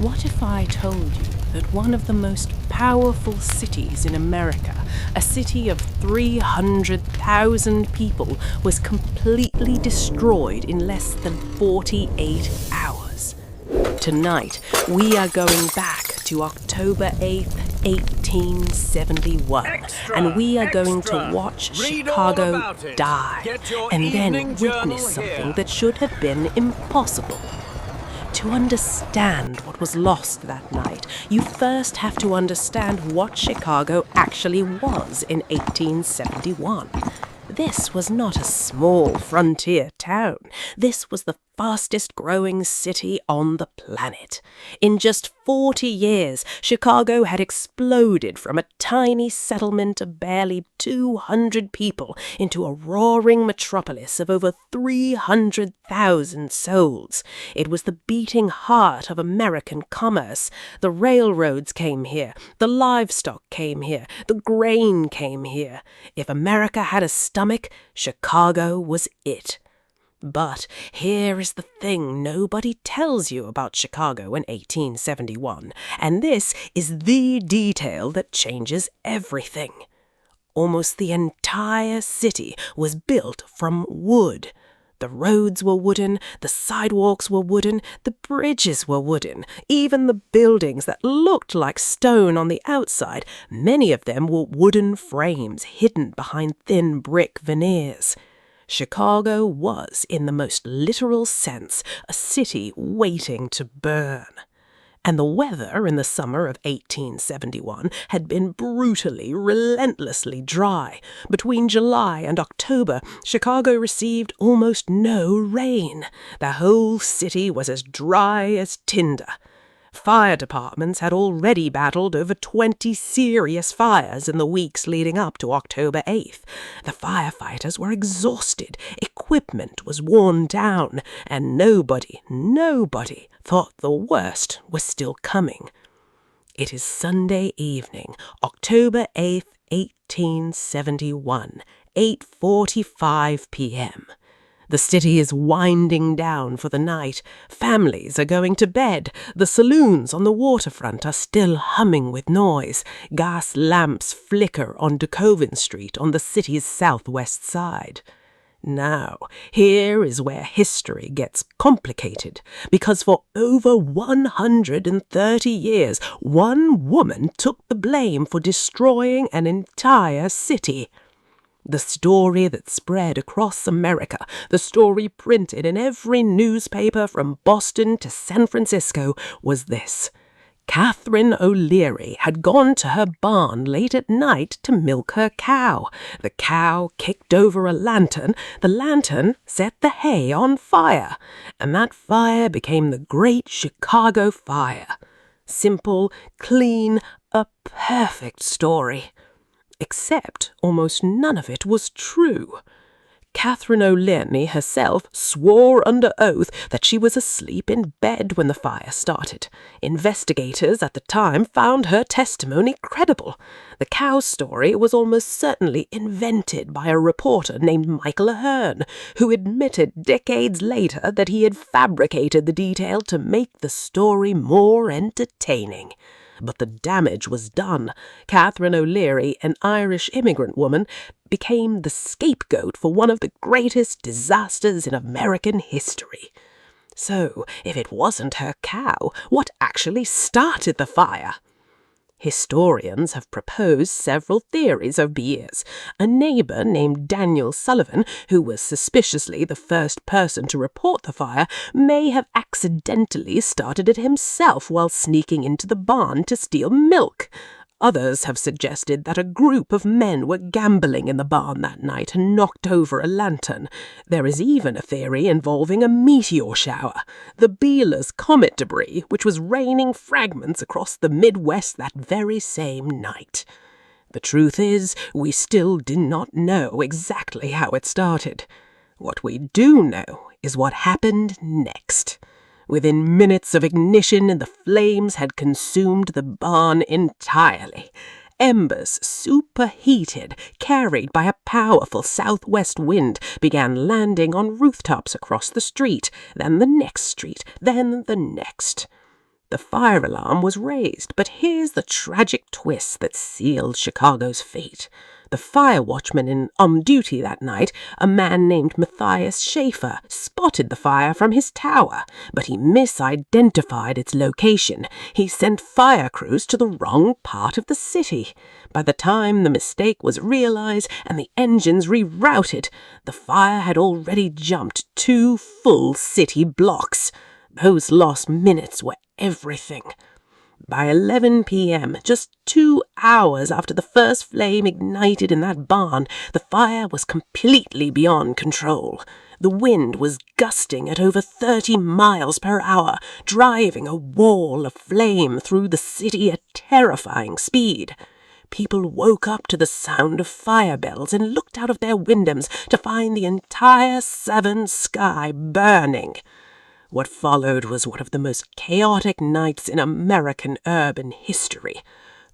What if I told you that one of the most powerful cities in America, a city of 300,000 people, was completely destroyed in less than 48 hours? Tonight, we are going back to October 8th, 1871, and we are going to watch Chicago die, and then witness something that should have been impossible. To understand what was lost that night, you first have to understand what Chicago actually was in 1871. This was not a small frontier town. This was the fastest-growing city on the planet. In just 40 years, Chicago had exploded from a tiny settlement of barely 200 people into a roaring metropolis of over 300,000 souls. It was the beating heart of American commerce. The railroads came here, the livestock came here, the grain came here. If America had a stomach, Chicago was it. But here is the thing nobody tells you about Chicago in 1871, and this is the detail that changes everything. Almost the entire city was built from wood. The roads were wooden, the sidewalks were wooden, the bridges were wooden. Even the buildings that looked like stone on the outside, many of them were wooden frames hidden behind thin brick veneers. Chicago was, in the most literal sense, a city waiting to burn. And the weather in the summer of 1871 had been brutally, relentlessly dry. Between July and October, Chicago received almost no rain. The whole city was as dry as tinder. Fire departments had already battled over 20 serious fires in the weeks leading up to October 8th. The firefighters were exhausted, equipment was worn down, and nobody thought the worst was still coming. It is Sunday evening, October 8th, 1871, 8:45 p.m. The city is winding down for the night. Families are going to bed. The saloons on the waterfront are still humming with noise. Gas lamps flicker on Decoven Street on the city's southwest side. Now, here is where history gets complicated, because for over 130 years, one woman took the blame for destroying an entire city. The story that spread across America, the story printed in every newspaper from Boston to San Francisco, was this. Catherine O'Leary had gone to her barn late at night to milk her cow. The cow kicked over a lantern. The lantern set the hay on fire, and that fire became the Great Chicago Fire. Simple, clean, a perfect story. Except almost none of it was true. Catherine O'Leary herself swore under oath that she was asleep in bed when the fire started. Investigators at the time found her testimony credible. The cow story was almost certainly invented by a reporter named Michael Ahern, who admitted decades later that he had fabricated the detail to make the story more entertaining. But the damage was done. Catherine O'Leary, an Irish immigrant woman, became the scapegoat for one of the greatest disasters in American history. So, if it wasn't her cow, what actually started the fire? Historians have proposed several theories over the years. A neighbour named Daniel Sullivan, who was suspiciously the first person to report the fire, may have accidentally started it himself while sneaking into the barn to steal milk. Others have suggested that a group of men were gambling in the barn that night and knocked over a lantern. There is even a theory involving a meteor shower, the Biela's comet debris, which was raining fragments across the Midwest that very same night. The truth is, we still do not know exactly how it started. What we do know is what happened next. Within minutes of ignition, the flames had consumed the barn entirely. Embers, superheated, carried by a powerful southwest wind, began landing on rooftops across the street, then the next street, then the next. The fire alarm was raised, but here's the tragic twist that sealed Chicago's fate. The fire watchman on duty that night, a man named Matthias Schaefer, spotted the fire from his tower, but he misidentified its location. He sent fire crews to the wrong part of the city. By the time the mistake was realized and the engines rerouted, the fire had already jumped 2 full city blocks. Those lost minutes were everything. By 11 p.m., just 2 hours after the first flame ignited in that barn, the fire was completely beyond control. The wind was gusting at over 30 miles per hour, driving a wall of flame through the city at terrifying speed. People woke up to the sound of fire bells and looked out of their windows to find the entire southern sky burning. What followed was one of the most chaotic nights in American urban history.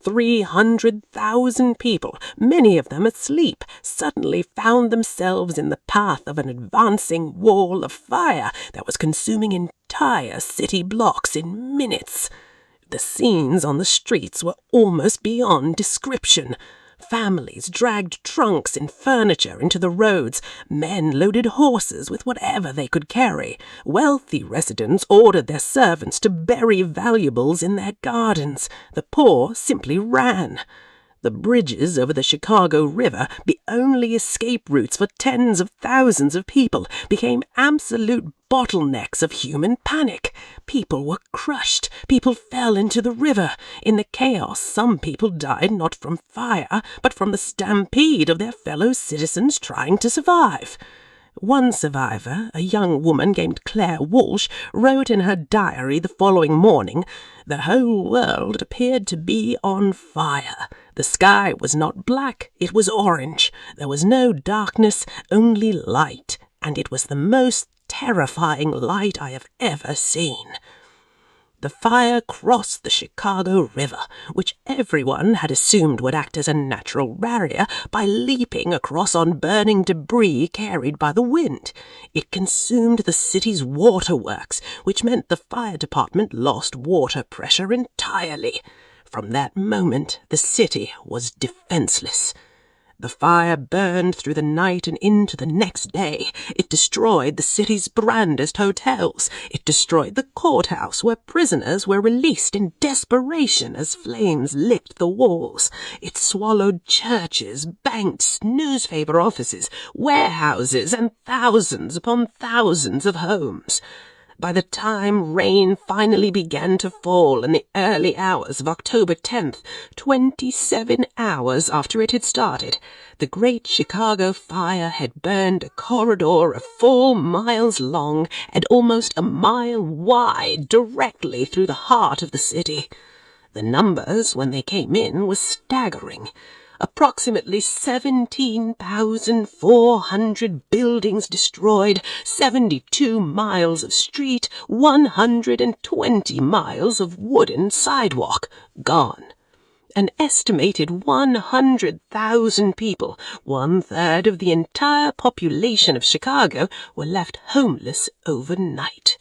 300,000 people, many of them asleep, suddenly found themselves in the path of an advancing wall of fire that was consuming entire city blocks in minutes. The scenes on the streets were almost beyond description. Families dragged trunks and furniture into the roads. Men loaded horses with whatever they could carry. Wealthy residents ordered their servants to bury valuables in their gardens. The poor simply ran. The bridges over the Chicago River, the only escape routes for tens of thousands of people, became absolute bottlenecks of human panic. People were crushed. People fell into the river. In the chaos, some people died not from fire, but from the stampede of their fellow citizens trying to survive. One survivor, a young woman named Claire Walsh, wrote in her diary the following morning, "The whole world appeared to be on fire. The sky was not black, it was orange. There was no darkness, only light, and it was the most terrifying light I have ever seen." The fire crossed the Chicago River, which everyone had assumed would act as a natural barrier, by leaping across on burning debris carried by the wind. It consumed the city's waterworks, which meant the fire department lost water pressure entirely. From that moment, the city was defenseless. The fire burned through the night and into the next day. It destroyed the city's grandest hotels. It destroyed the courthouse where prisoners were released in desperation as flames licked the walls. It swallowed churches, banks, newspaper offices, warehouses, and thousands upon thousands of homes. By the time rain finally began to fall in the early hours of October 10th, 27 hours after it had started, the Great Chicago Fire had burned a corridor of 4 miles long and almost a mile wide directly through the heart of the city. The numbers, when they came in, were staggering. Approximately 17,400 buildings destroyed, 72 miles of street, 120 miles of wooden sidewalk gone. An estimated 100,000 people, 1/3 of the entire population of Chicago, were left homeless overnight.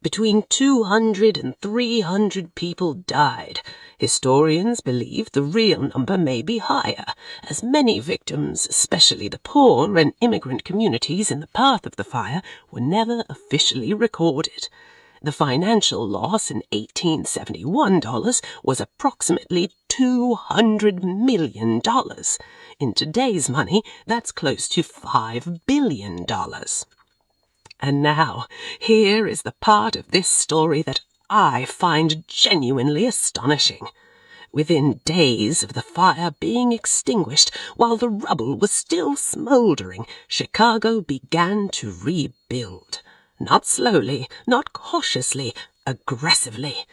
Between 200 and 300 people died. Historians believe the real number may be higher, as many victims, especially the poor and immigrant communities in the path of the fire, were never officially recorded. The financial loss in $1871 was approximately $200 million. In today's money, that's close to $5 billion. And now, here is the part of this story that I find genuinely astonishing. Within days of the fire being extinguished, while the rubble was still smouldering, Chicago began to rebuild. Not slowly, not cautiously, aggressively.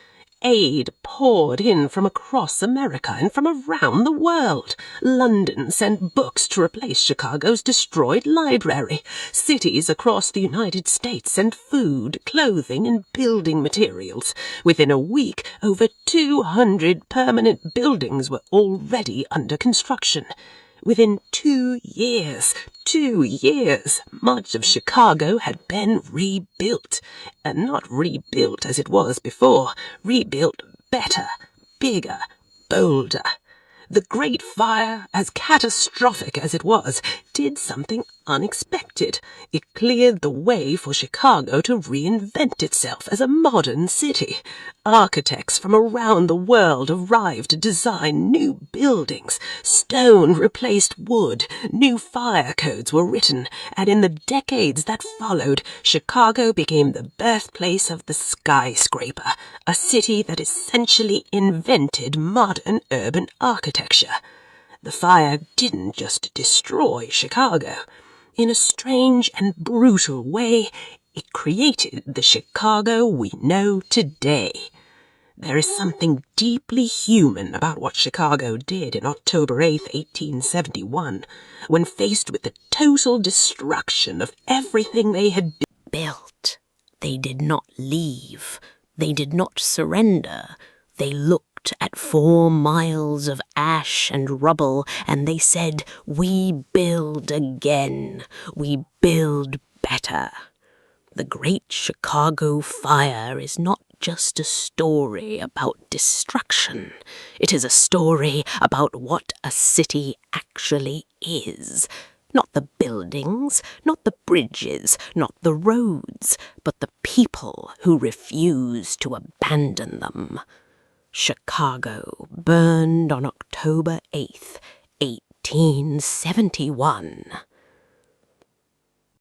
Aid poured in from across America and from around the world. London sent books to replace Chicago's destroyed library. Cities across the United States sent food, clothing, and building materials. Within a week, over 200 permanent buildings were already under construction. Within 2 years, much of Chicago had been rebuilt. And not rebuilt as it was before, rebuilt better, bigger, bolder. The Great Fire, as catastrophic as it was, did something unexpected. It cleared the way for Chicago to reinvent itself as a modern city. Architects from around the world arrived to design new buildings. Stone replaced wood. New fire codes were written, and in the decades that followed, Chicago became the birthplace of the skyscraper, a city that essentially invented modern urban architecture. The fire didn't just destroy Chicago. In a strange and brutal way, it created the Chicago we know today. There is something deeply human about what Chicago did in October 8, 1871, when faced with the total destruction of everything they had built. They did not leave. They did not surrender. They looked at 4 miles of ash and rubble, and they said, "We build again. We build better." The Great Chicago Fire is not just a story about destruction. It is a story about what a city actually is. Not the buildings, not the bridges, not the roads, but the people who refuse to abandon them. Chicago burned on October 8th, 1871.